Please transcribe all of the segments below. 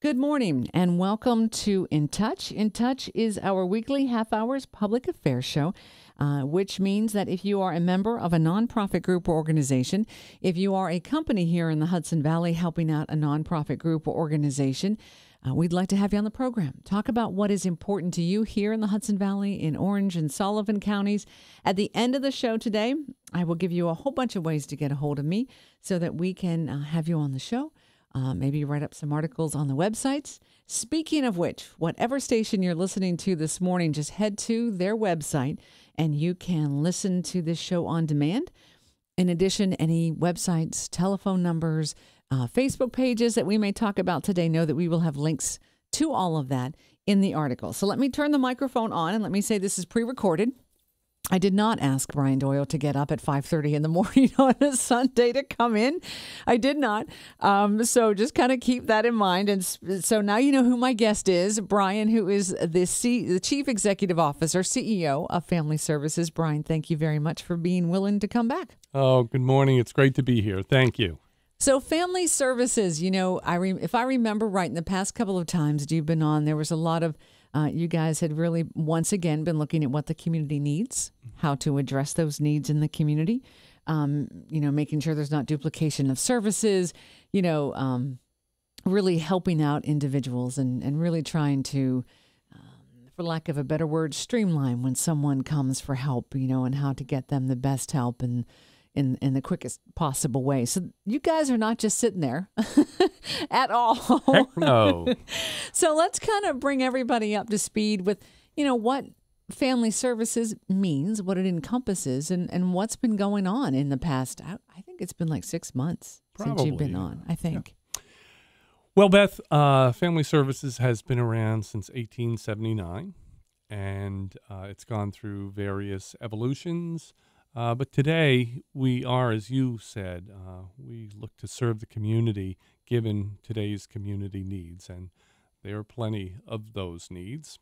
Good morning and welcome to In Touch. In Touch is our weekly half-hours public affairs show, which means that if you are a member of a nonprofit group or organization, if you are a company here in the Hudson Valley helping out a nonprofit group or organization, we'd like to have you on the program. Talk about what is important to you here in the Hudson Valley, in Orange and Sullivan counties. At the end of the show today, I will give you a whole bunch of ways to get a hold of me so that we can have you on the show. Maybe write up some articles on the websites. Speaking of which, whatever station you're listening to this morning, just head to their website and you can listen to this show on demand. In addition, any websites, telephone numbers, Facebook pages that we may talk about today, know that we will have links to all of that in the article. So let me turn the microphone on and let me say this is pre-recorded. I did not ask Brian Doyle to get up at 5:30 in the morning on a Sunday to come in. I did not. So just kind of keep that in mind. And so now you know who my guest is, Brian, who is the Chief Executive Officer, CEO of Family Services. Brian, thank you very much for being willing to come back. Oh, good morning. It's great to be here. Thank you. So Family Services, you know, if I remember right, in the past couple of times you've been on, there was a lot of you guys had really, once again, been looking at what the community needs, how to address those needs in the community, making sure there's not duplication of services, really helping out individuals and really trying to, for lack of a better word, streamline when someone comes for help, and how to get them the best help and in the quickest possible way. So you guys are not just sitting there at all. Heck no. So let's kind of bring everybody up to speed with, what Family Services means, what it encompasses, and what's been going on in the past. I think it's been like 6 months since you've been on, I think. Yeah. Well, Beth, Family Services has been around since 1879, and it's gone through various evolutions. But today we are, as you said, we look to serve the community given today's community needs, and there are plenty of those needs.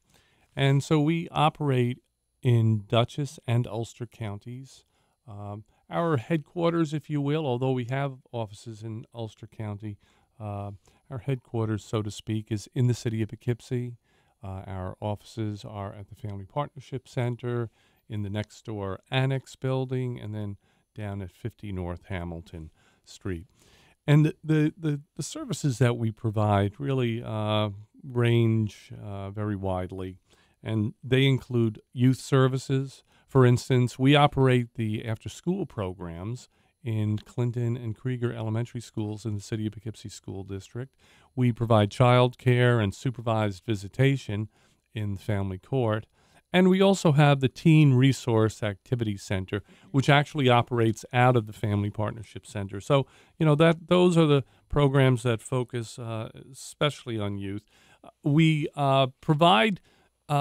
And so we operate in Dutchess and Ulster counties. Our headquarters, if you will, although we have offices in Ulster County, our headquarters, so to speak, is in the city of Poughkeepsie. Our offices are at the Family Partnership Center, in the next door annex building, and then down at 50 North Hamilton Street. And the services that we provide really range very widely, and they include youth services. For instance, we operate the after-school programs in Clinton and Krieger elementary schools in the city of Poughkeepsie School District. We provide child care and supervised visitation in the family court. And we also have the Teen Resource Activity Center, which actually operates out of the Family Partnership Center. So, those are the programs that focus especially on youth. We provide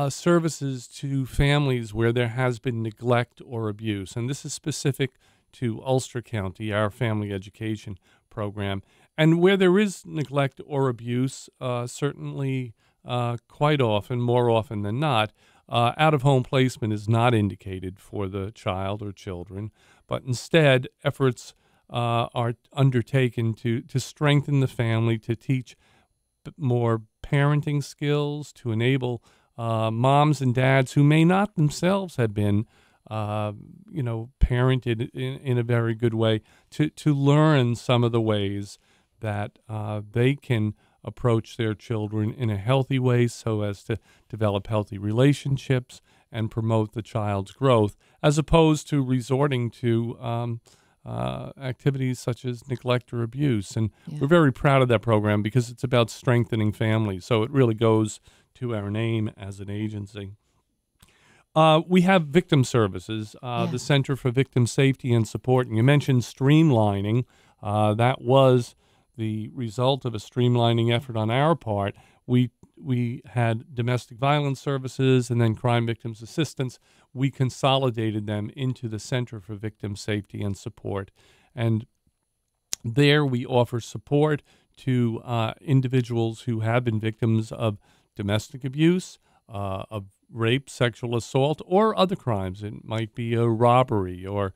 services to families where there has been neglect or abuse, and this is specific to Ulster County, our family education program. And where there is neglect or abuse, certainly quite often, more often than not, out-of-home placement is not indicated for the child or children, but instead efforts are undertaken to strengthen the family, to teach more parenting skills, to enable moms and dads who may not themselves have been, parented in a very good way, to learn some of the ways that they can approach their children in a healthy way so as to develop healthy relationships and promote the child's growth, as opposed to resorting to activities such as neglect or abuse. And we're very proud of that program because it's about strengthening families. So it really goes to our name as an agency. We have victim services, the Center for Victim Safety and Support. And you mentioned streamlining. That was the result of a streamlining effort on our part. We had domestic violence services and then crime victims assistance. We consolidated them into the Center for Victim Safety and Support. And there we offer support to individuals who have been victims of domestic abuse, of rape, sexual assault, or other crimes. It might be a robbery or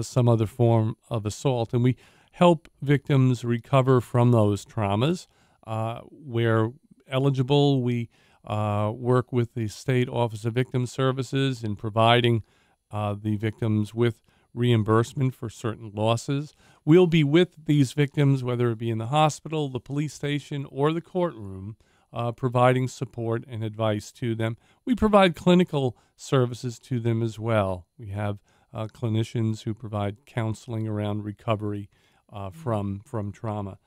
some other form of assault. And we help victims recover from those traumas where eligible, we work with the State Office of Victim Services in providing the victims with reimbursement for certain losses. We'll be with these victims, whether it be in the hospital, the police station, or the courtroom, providing support and advice to them. We provide clinical services to them as well. We have clinicians who provide counseling around recovery from trauma.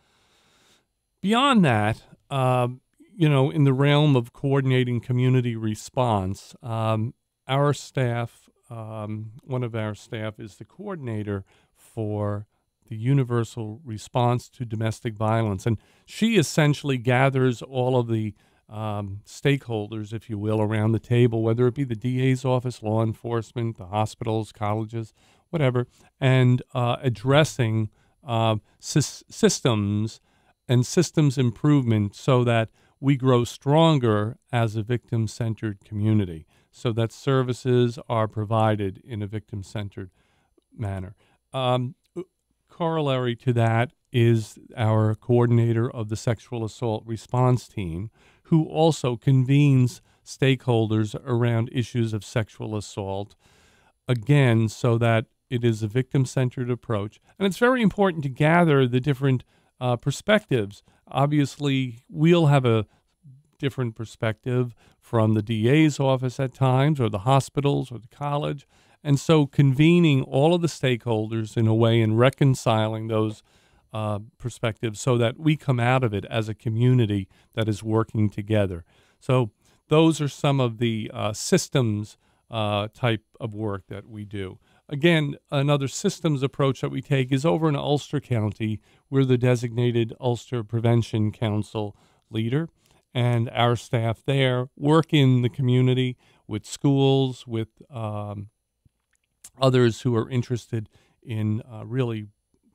Beyond that, in the realm of coordinating community response, our staff, one of our staff is the coordinator for the Universal Response to Domestic Violence. And she essentially gathers all of the stakeholders, if you will, around the table, whether it be the DA's office, law enforcement, the hospitals, colleges, whatever, and addressing systems and systems improvement so that we grow stronger as a victim-centered community, so that services are provided in a victim-centered manner. Corollary to that is our coordinator of the sexual assault response team, who also convenes stakeholders around issues of sexual assault, again, so that it is a victim-centered approach. And it's very important to gather the different perspectives. Obviously, we'll have a different perspective from the DA's office at times, or the hospitals, or the college. And so convening all of the stakeholders in a way and reconciling those perspectives so that we come out of it as a community that is working together. So those are some of the systems type of work that we do. Again, another systems approach that we take is over in Ulster County. We're the designated Ulster Prevention Council leader, and our staff there work in the community with schools, with others who are interested in really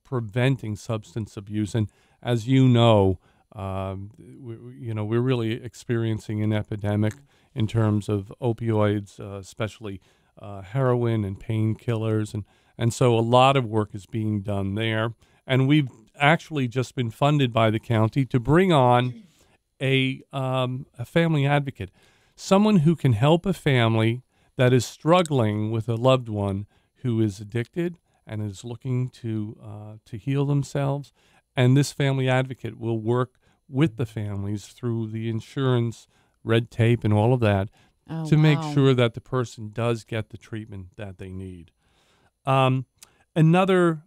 preventing substance abuse. And as you know, we're really experiencing an epidemic in terms of opioids, especially heroin and painkillers, and so a lot of work is being done there. And we've actually just been funded by the county to bring on a family advocate, someone who can help a family that is struggling with a loved one who is addicted and is looking to heal themselves. And this family advocate will work with the families through the insurance, red tape, and all of that to make sure that the person does get the treatment that they need. Another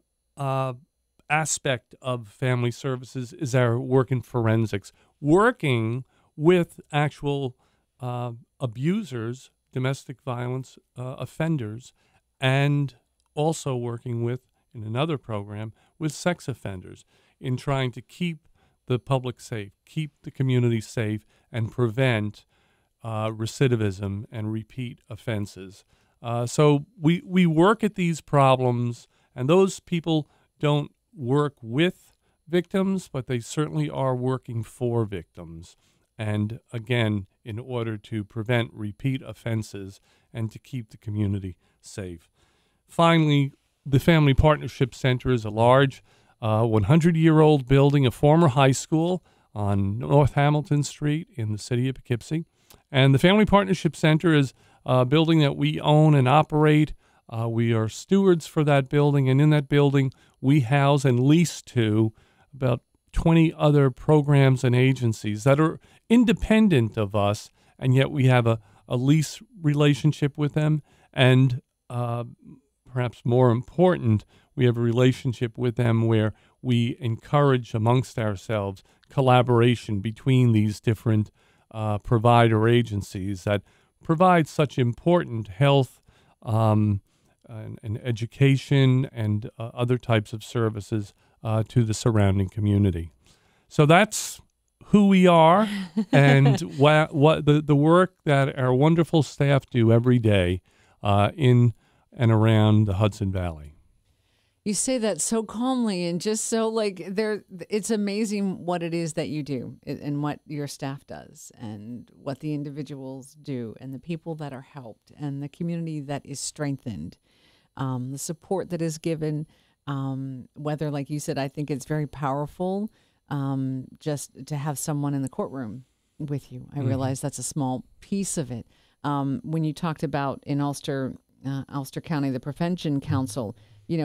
aspect of family services is our work in forensics, working with actual abusers, domestic violence offenders, and also working with, in another program, with sex offenders in trying to keep the public safe, keep the community safe, and prevent recidivism and repeat offenses. So we work at these problems, and those people don't work with victims, but they certainly are working for victims. And again, in order to prevent repeat offenses and to keep the community safe. Finally, the Family Partnership Center is a large 100-year-old building, a former high school on North Hamilton Street in the city of Poughkeepsie. And the Family Partnership Center is a building that we own and operate. We are stewards for that building, and in that building we house and lease to about 20 other programs and agencies that are independent of us, and yet we have a lease relationship with them. And perhaps more important, we have a relationship with them where we encourage amongst ourselves collaboration between these different provider agencies that provide such important health and education and other types of services to the surrounding community. So that's who we are and what the work that our wonderful staff do every day in and around the Hudson Valley. You say that so calmly and just so it's amazing what it is that you do and what your staff does and what the individuals do and the people that are helped and the community that is strengthened, the support that is given, whether, like you said, I think it's very powerful just to have someone in the courtroom with you. I Mhm. realize that's a small piece of it. When you talked about in Ulster County, the Prevention Council,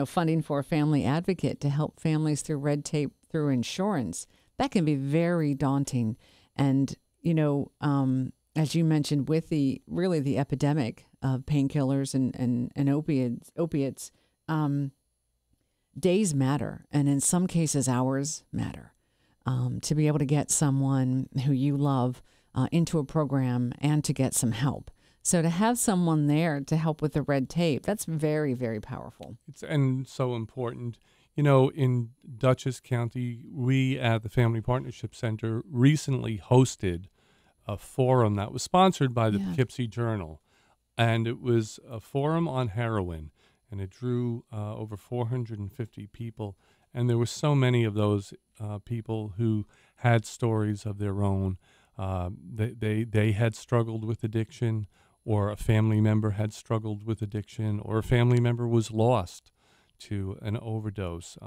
funding for a family advocate to help families through red tape through insurance, that can be very daunting. And, as you mentioned, with the epidemic of painkillers and opiates, days matter. And in some cases, hours matter. To be able to get someone who you love into a program and to get some help. So to have someone there to help with the red tape, that's very, very powerful. And so important. In Dutchess County, we at the Family Partnership Center recently hosted a forum that was sponsored by the Yeah. Poughkeepsie Journal. And it was a forum on heroin, and it drew over 450 people. And there were so many of those people who had stories of their own. They had struggled with addiction, or a family member had struggled with addiction, or a family member was lost to an overdose.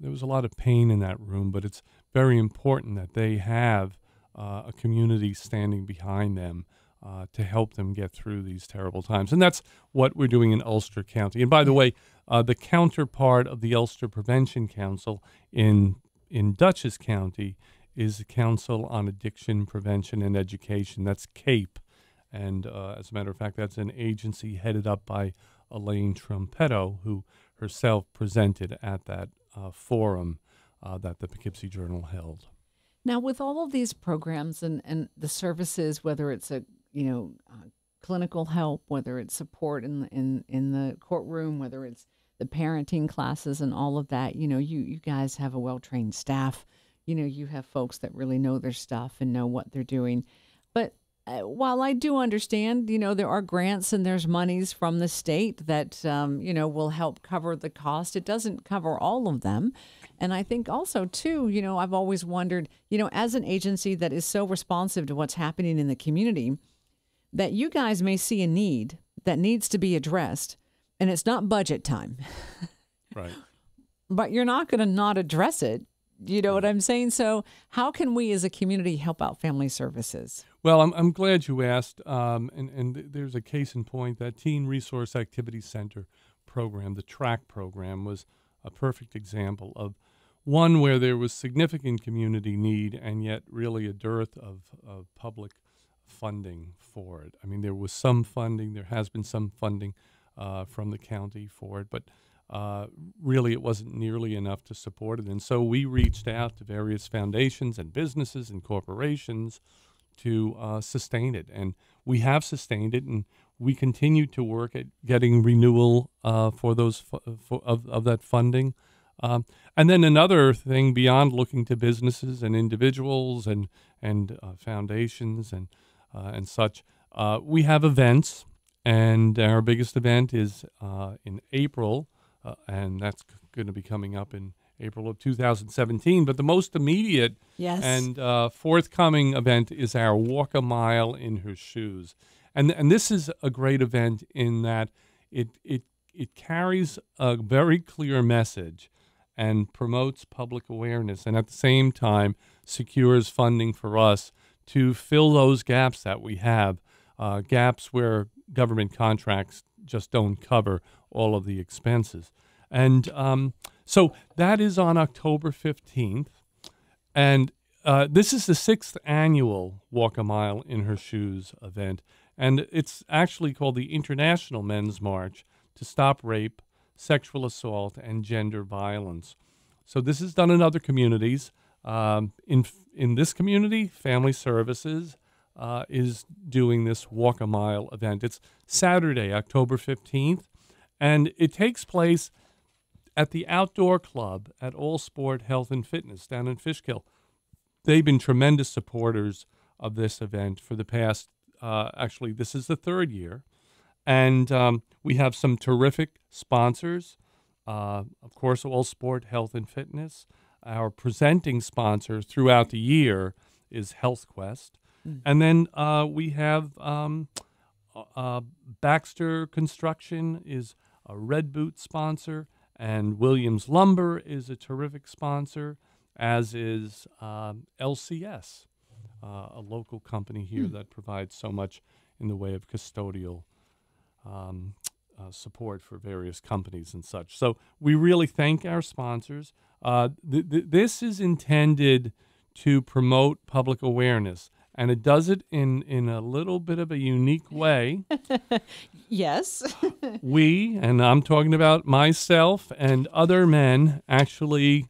There was a lot of pain in that room, but it's very important that they have a community standing behind them to help them get through these terrible times. And that's what we're doing in Ulster County. And by the way, the counterpart of the Ulster Prevention Council in Dutchess County is the Council on Addiction Prevention and Education. That's CAPE. And as a matter of fact, that's an agency headed up by Elaine Trumpetto, who herself presented at that forum that the Poughkeepsie Journal held. Now, with all of these programs and the services, whether it's clinical help, whether it's support in the courtroom, whether it's the parenting classes and all of that, you guys have a well-trained staff. You have folks that really know their stuff and know what they're doing. But while I do understand, there are grants and there's monies from the state that, will help cover the cost. It doesn't cover all of them. And I think also, too, I've always wondered, as an agency that is so responsive to what's happening in the community, that you guys may see a need that needs to be addressed, and it's not budget time. Right. But you're not going to not address it. You know what I'm saying? So how can we as a community help out family services? Well, I'm glad you asked. And there's a case in point. That Teen Resource Activity Center program, the TRACK program, was a perfect example of one where there was significant community need and yet really a dearth of public funding for it. I mean, there was some funding. There has been some funding from the county for it, but really it wasn't nearly enough to support it. And so we reached out to various foundations and businesses and corporations to sustain it. And we have sustained it, and we continue to work at getting renewal for those of that funding. And then another thing beyond looking to businesses and individuals and foundations and such, we have events, and our biggest event is in April, and that's going to be coming up in April of 2017. But the most immediate and forthcoming event is our Walk a Mile in Her Shoes. And this is a great event in that it carries a very clear message and promotes public awareness, and at the same time secures funding for us to fill those gaps that we have, gaps where government contracts just don't cover all of the expenses. And so that is on October 15th. And this is the 6th annual Walk a Mile in Her Shoes event. And it's actually called the International Men's March to Stop Rape, Sexual Assault, and Gender Violence. So this is done in other communities. In this community, Family Services is doing this Walk a Mile event. It's Saturday, October 15th, and it takes place at the Outdoor Club at All Sport Health and Fitness down in Fishkill. They've been tremendous supporters of this event for the past, actually, this is the 3rd year. And we have some terrific sponsors. Of course, All Sport Health and Fitness. Our presenting sponsor throughout the year is HealthQuest. And then we have Baxter Construction is a Red Boot sponsor, and Williams Lumber is a terrific sponsor, as is LCS. a local company here that provides so much in the way of custodial support for various companies and such. So we really thank our sponsors. This is intended to promote public awareness, and it does it in a little bit of a unique way. Yes. We, and I'm talking about myself and other men, actually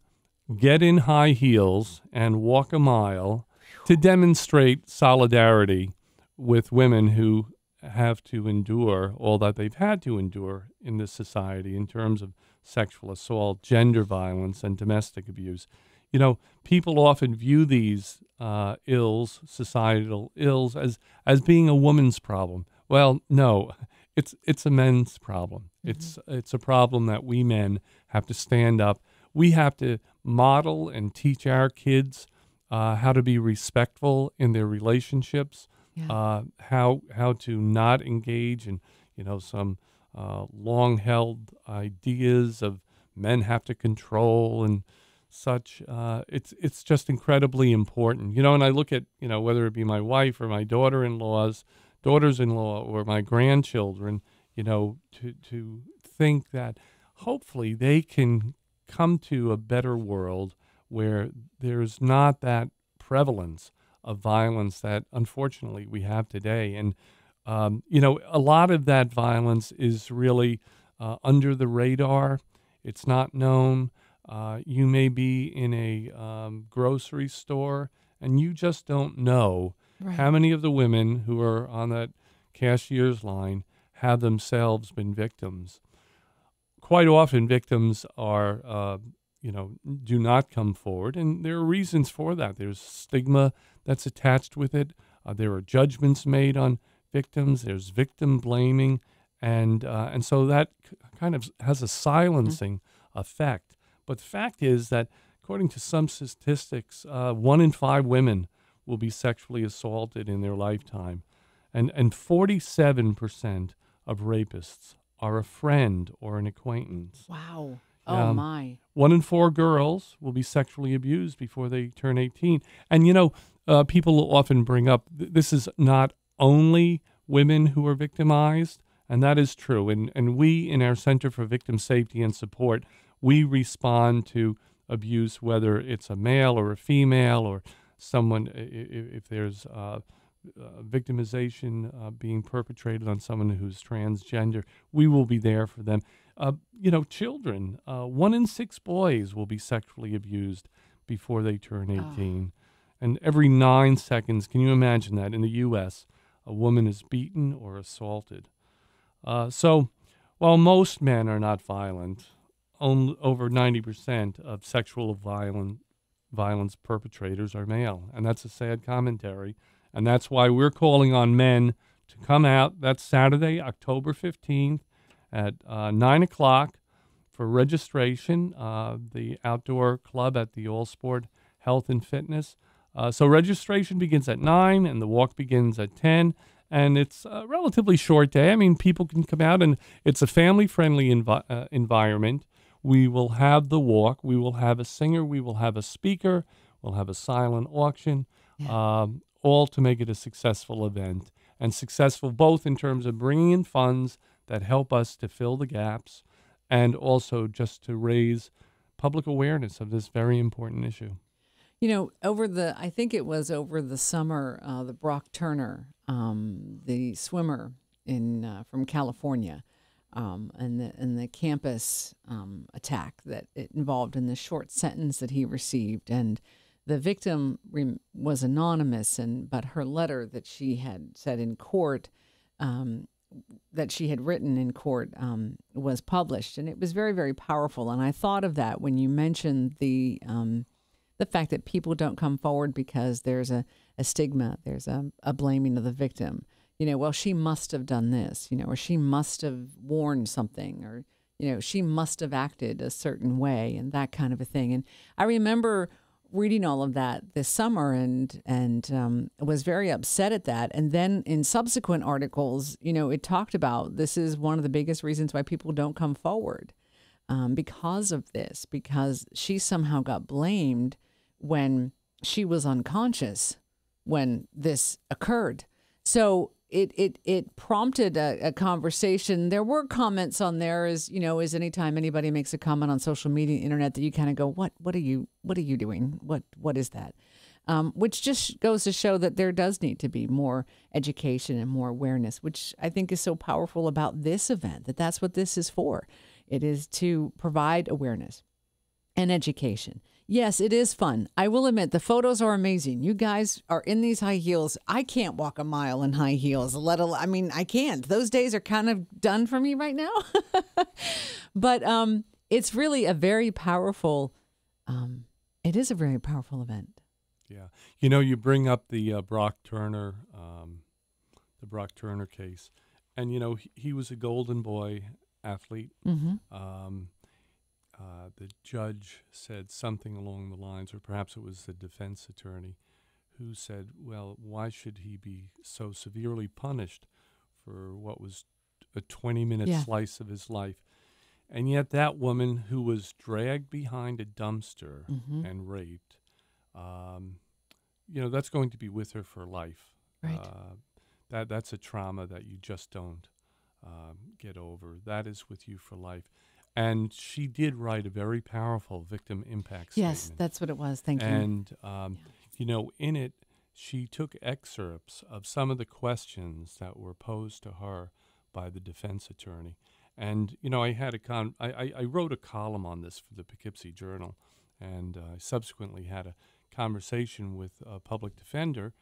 get in high heels and walk a mile to demonstrate solidarity with women who have to endure all that they've had to endure in this society in terms of sexual assault, gender violence, and domestic abuse. You know, people often view these ills, societal ills, as being a woman's problem. Well, no, it's a men's problem. It's a problem that we men have to stand up. We have to model and teach our kids how to be respectful in their relationships, how to not engage in some long-held ideas of men have to control and such. It's just incredibly important, and I look at whether it be my wife or my daughters-in-law or my grandchildren, to think that hopefully they can come to a better world where there's not that prevalence of violence that unfortunately we have today. And, a lot of that violence is really under the radar. It's not known. You may be in a grocery store and you just don't know how many of the women who are on that cashier's line have themselves been victims. Quite often victims are, do not come forward, and there are reasons for that. There's stigma that's attached with it. There are judgments made on victims. There's victim blaming, and so that kind of has a silencing effect. But the fact is that, according to some statistics, 1 in 5 women will be sexually assaulted in their lifetime, and 47% of rapists are a friend or an acquaintance. Wow. Oh, my. 1 in 4 girls will be sexually abused before they turn 18. And, people often bring up this is not only women who are victimized, and that is true. And we, in our Center for Victim Safety and Support, we respond to abuse, whether it's a male or a female or someone, if there's victimization being perpetrated on someone who's transgender, we will be there for them. Children, 1 in 6 boys will be sexually abused before they turn 18. And every 9 seconds, can you imagine that, in the U.S., a woman is beaten or assaulted? So while most men are not violent, over 90% of sexual violence perpetrators are male. And that's a sad commentary. And that's why we're calling on men to come out. That's Saturday, October 15th at 9 o'clock for registration, the outdoor club at the All Sport Health and Fitness. So registration begins at 9 and the walk begins at 10. And it's a relatively short day. I mean, people can come out, and it's a family-friendly environment. We will have the walk. We will have a singer. We will have a speaker. We'll have a silent auction, all to make it a successful event, and successful both in terms of bringing in funds that help us to fill the gaps and also just to raise public awareness of this very important issue. I think it was over the summer, the Brock Turner, the swimmer from California, and the campus attack that it involved in the short sentence that he received, and the victim was anonymous, but her letter that she had said in court, that she had written in court, was published, and it was very, very powerful. And I thought of that when you mentioned the fact that people don't come forward because there's a stigma, there's a blaming of the victim. Well, she must have done this, or she must have worn something, or, she must have acted a certain way, and that kind of a thing. And I remember reading all of that this summer and was very upset at that. And then in subsequent articles, it talked about this is one of the biggest reasons why people don't come forward, because of this, because she somehow got blamed when she was unconscious when this occurred. So it prompted a conversation. There were comments on there, as you know, as anytime anybody makes a comment on social media, internet, that you kind of go, what are you doing? What is that? Which just goes to show that there does need to be more education and more awareness, which I think is so powerful about this event, that's what this is for. It is to provide awareness and education. Yes, it is fun. I will admit the photos are amazing. You guys are in these high heels. I can't walk a mile in high heels, I can't. Those days are kind of done for me right now. But it's really a very powerful, it is a very powerful event. Yeah. You know, you bring up the Brock Turner case. And, you know, he was a Golden Boy athlete. Mm-hmm. The judge said something along the lines, or perhaps it was the defense attorney, who said, well, why should he be so severely punished for what was a 20-minute slice of his life? And yet that woman who was dragged behind a dumpster and raped, you know, that's going to be with her for life. Right. That's a trauma that you just don't get over. That is with you for life. And she did write a very powerful victim impact statement. Yes, that's what it was. Thank you. And, you know, in it, she took excerpts of some of the questions that were posed to her by the defense attorney. And, you know, I had I wrote a column on this for the Poughkeepsie Journal, and I subsequently had a conversation with a public defender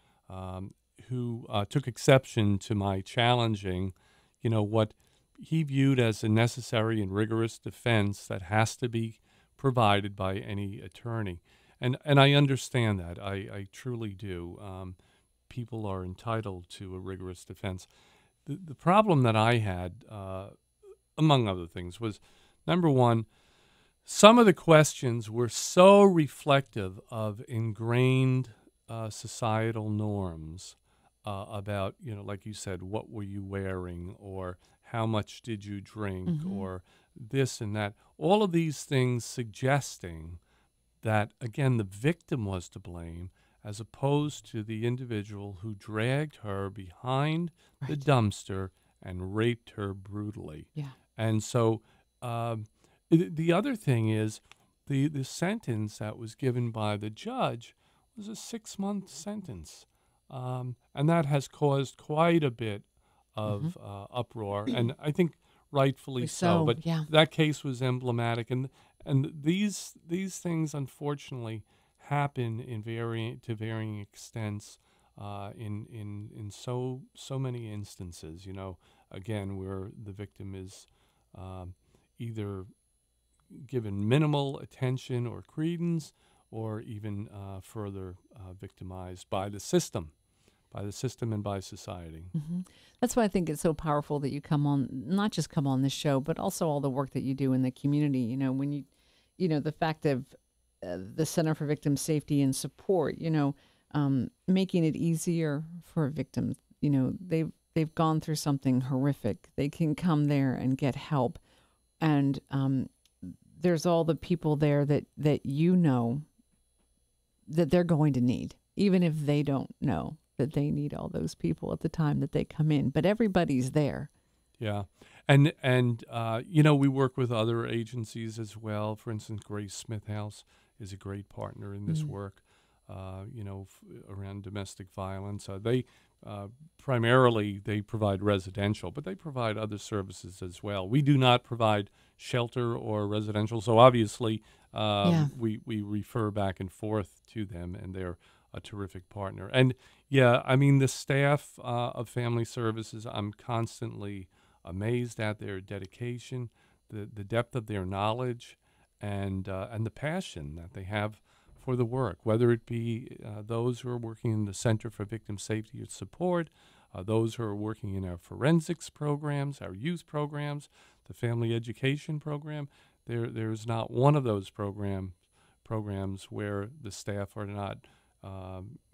who took exception to my challenging, you know, what he viewed as a necessary and rigorous defense that has to be provided by any attorney. And I understand that. I truly do. People are entitled to a rigorous defense. The problem that I had, among other things, was, number one, some of the questions were so reflective of ingrained societal norms about, you know, like you said, what were you wearing, or how much did you drink, or this and that. All of these things suggesting that, again, the victim was to blame, as opposed to the individual who dragged her behind the dumpster and raped her brutally. Yeah. And so the other thing is the sentence that was given by the judge was a 6-month sentence. And that has caused quite a bit of uproar, and I think rightfully so. But that case was emblematic, and these things unfortunately happen to varying extents in so many instances. You know, again, where the victim is either given minimal attention or credence, or even further victimized by the system and by society. That's why I think it's so powerful that you come on, not just come on this show, but also all the work that you do in the community. You know, when you know, the fact of the Center for Victim Safety and Support, you know, making it easier for victims. You know, they've gone through something horrific. They can come there and get help. And there's all the people there that you know that they're going to need, even if they don't know that they need all those people at the time that they come in. But everybody's there. Yeah. And you know, we work with other agencies as well. For instance, Grace Smith House is a great partner in this work, you know, around domestic violence. They primarily, they provide residential, but they provide other services as well. We do not provide shelter or residential, so obviously we refer back and forth to them, and they're a terrific partner. And yeah, I mean, the staff of Family Services, I'm constantly amazed at their dedication, the depth of their knowledge, and the passion that they have for the work, whether it be those who are working in the Center for Victim Safety and Support, those who are working in our forensics programs, our youth programs, the family education program. There's not one of those programs where the staff are not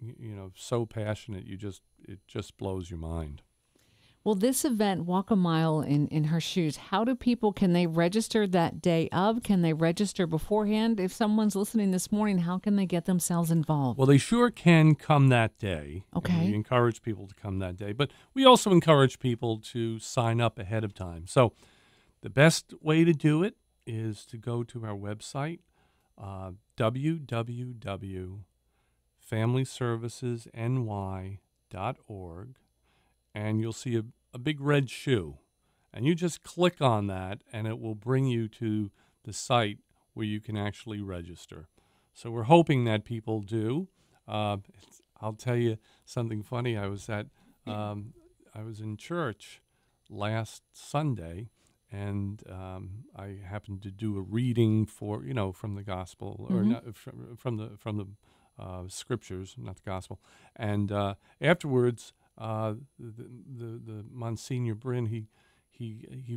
you know, so passionate it just blows your mind. Well, this event, Walk a Mile in Her Shoes, how do people, can they register that day of? Can they register beforehand? If someone's listening this morning, how can they get themselves Well, involved? they sure can come that day, and we Okay. encourage people to come that day. But we also encourage people to sign up ahead of time. So the best way to do it is to go to our website, www.familyservicesny.org, and you'll see a big red shoe. And you just click on that, and it will bring you to the site where you can actually register. So we're hoping that people do. I'll tell you something funny. I was in church last Sunday, and I happened to do a reading for from the gospel or Mm-hmm. not, from the scriptures, not the gospel. And afterwards, the Monsignor Bryn he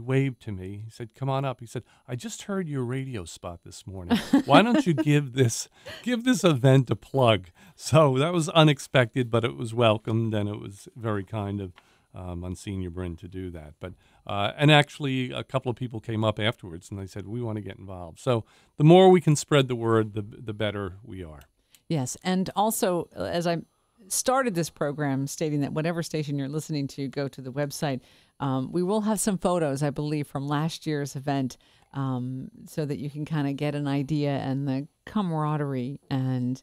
waved to me. He said, "Come on up." He said, "I just heard your radio spot this morning. Why don't you give this event a plug?" So that was unexpected, but it was welcomed, and it was very kind of Monsignor Bryn to do that. But and actually, a couple of people came up afterwards, and they said, "We want to get involved." So the more we can spread the word, the better we are. Yes. And also, as I started this program stating that whatever station you're listening to, go to the website. We will have some photos, I believe, from last year's event so that you can kind of get an idea and the camaraderie and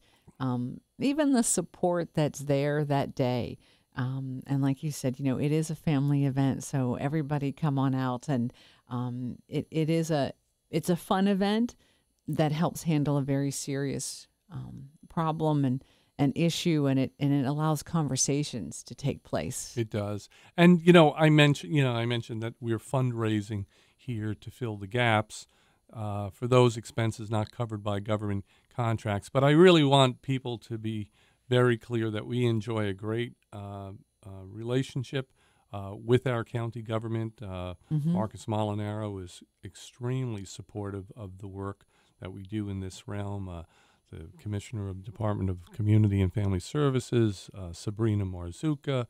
even the support that's there that day. And like you said, it is a family event, so everybody come on out. And it's a fun event that helps handle a very serious problem and an issue, and it allows conversations to take place. It does. And I mentioned that we're fundraising here to fill the gaps for those expenses not covered by government contracts. But I really want people to be very clear that we enjoy a great relationship with our county government. Marcus Molinaro is extremely supportive of the work that we do in this realm. The Commissioner of the Department of Community and Family Services, Sabrina Marzuka,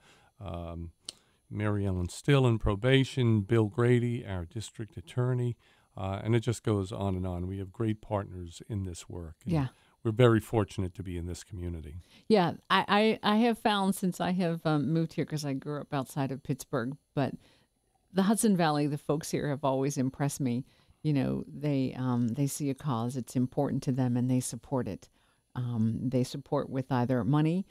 Mary Ellen Still in probation, Bill Grady, our district attorney, and it just goes on and on. We have great partners in this work. Yeah. We're very fortunate to be in this community. Yeah, I have found since I have moved here, because I grew up outside of Pittsburgh, but the Hudson Valley, the folks here have always impressed me. They see a cause, it's important to them, and they support it. They support with either money,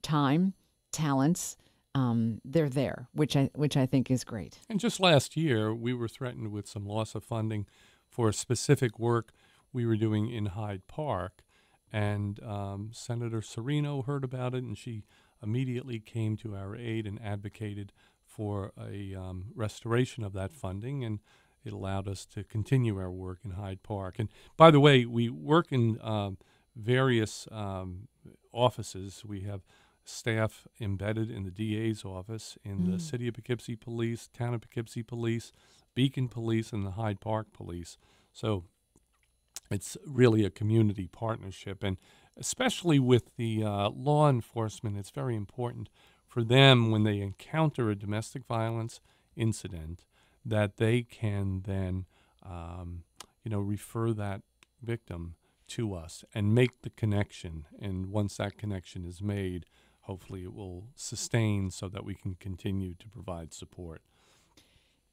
time, talents. They're there, which I think is great. And just last year, we were threatened with some loss of funding for specific work we were doing in Hyde Park. And Senator Serino heard about it, and she immediately came to our aid and advocated for a restoration of that funding, and it allowed us to continue our work in Hyde Park. And by the way, we work in various offices. We have staff embedded in the DA's office, in the City of Poughkeepsie Police, Town of Poughkeepsie Police, Beacon Police, and the Hyde Park Police. So it's really a community partnership, and especially with the law enforcement, it's very important for them when they encounter a domestic violence incident that they can then, refer that victim to us and make the connection. And once that connection is made, hopefully it will sustain so that we can continue to provide support.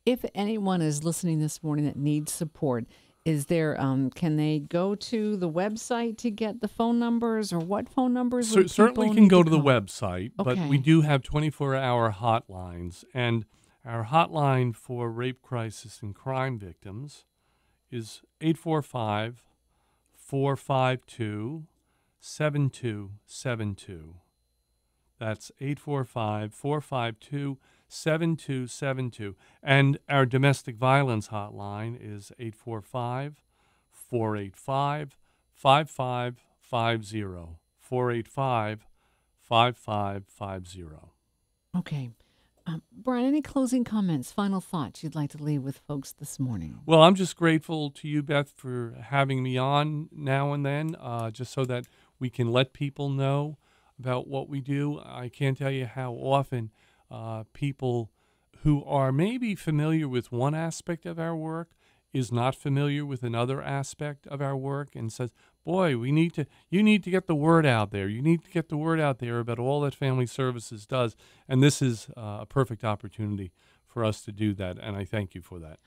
If anyone is listening this morning that needs support, is there, can they go to the website to get the phone numbers, or what phone numbers would Certainly people can need go to the call? website, but we Okay. do have 24-hour hotlines. And our hotline for rape crisis and crime victims is 845-452-7272. That's 845-452-7272. And our domestic violence hotline is 845-485-5550. 485-5550. Okay. Brian, any closing comments, final thoughts you'd like to leave with folks this morning? Well, I'm just grateful to you, Beth, for having me on now and then, just so that we can let people know about what we do. I can't tell you how often people who are maybe familiar with one aspect of our work is not familiar with another aspect of our work and says, boy, you need to get the word out there. You need to get the word out there about all that Family Services does. And this is a perfect opportunity for us to do that. And I thank you for that.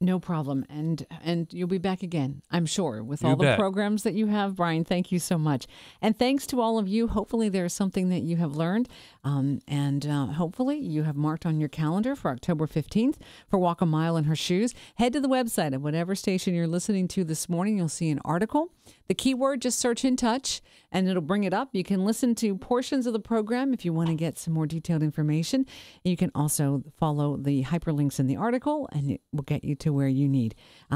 No problem. And you'll be back again, I'm sure, with You all the bet. programs that you have. Brian, thank you so much. And thanks to all of you. Hopefully there's something that you have learned. And hopefully you have marked on your calendar for October 15th for Walk a Mile in Her Shoes. Head to the website of whatever station you're listening to this morning. You'll see an article. The keyword, just search In Touch, and it'll bring it up. You can listen to portions of the program if you want to get some more detailed information. You can also follow the hyperlinks in the article, and it will get you to where you need.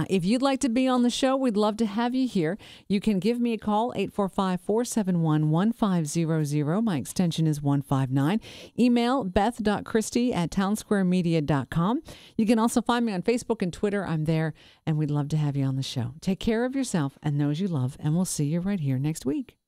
If you'd like to be on the show, we'd love to have you here. You can give me a call, 845-471-1500. My extension is 159. Email beth.christie@townsquaremedia.com. You can also find me on Facebook and Twitter. I'm there, and we'd love to have you on the show. Take care of yourself and those you love, and we'll see you right here next week.